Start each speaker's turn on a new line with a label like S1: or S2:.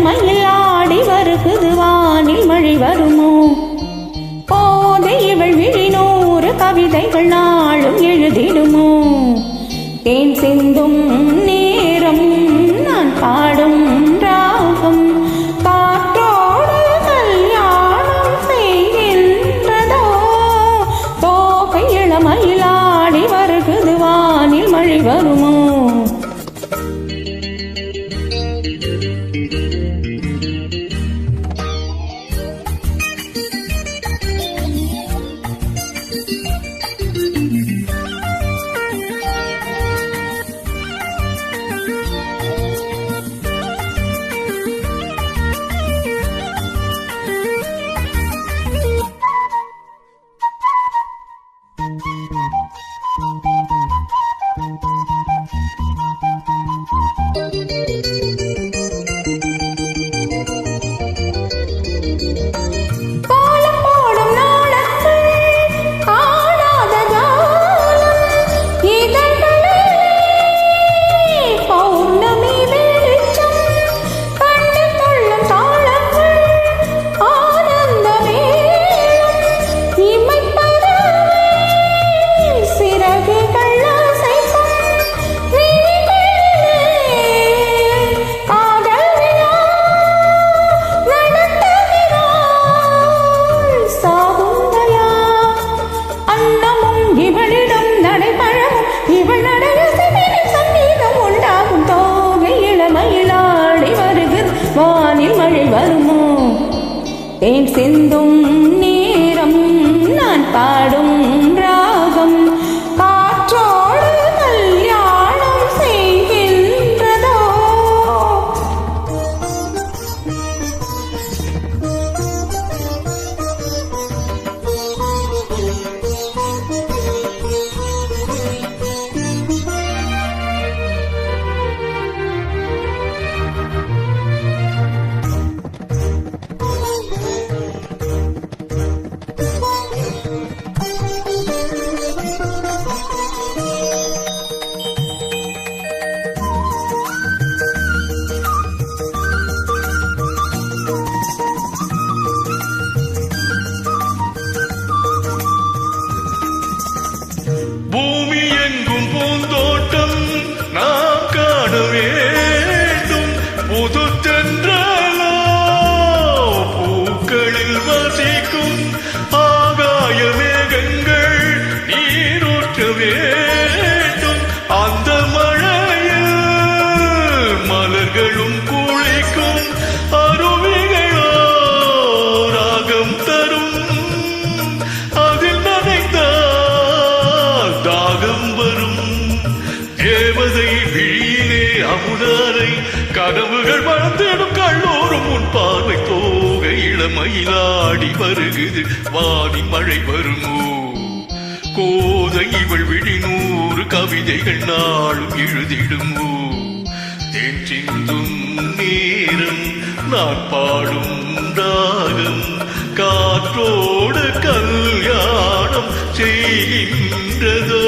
S1: இளமையில் ஆடி வருகுது வானில் மழை வருமோ போதை இவள் விழி 100 கவிதைகள் நாளும் எழுதிடுமோ தேன் சிந்தும் நேரம் நான் பாடும் ராகம் காற்றோடு கல்யாணம் செய்கின்றதோ தோகை இளமையில் ஆடி வருகுது வானில் மழை வருமோ வானில் மழை வருமோ தேன் சிந்தும் நேரம் நான் பாடும் ராகம் காற்றோடு கல்யாணம் செய்கின்றதோ
S2: பூமி எங்கும் பூந்தோட்டம் நாம் காண வேண்டும் புது தென்றலோ பூக்களில் வசிக்கும் ஆகாய மேகங்கள் நீரூற்ற வேண்டும் அந்த மழையில் மலர்களும் குளிக்கும் அருவிகளோ ராகம் தரும் தேவதை விழியிலே அமுதாரை கனவுகள் வளர்ந்திடும் கல்லோரும் உன் பார்வை தோகை இளமயிலாடி வருகுது வானி மழை வருமோ கோதை இவள் விழி 100 கவிதைகள் நாளும் எழுதிடுமோ தேன் சிந்தும் நேரம் நான் பாடும் ராகம் காற்றோடு கல்யாணம் செய்கின்றதோ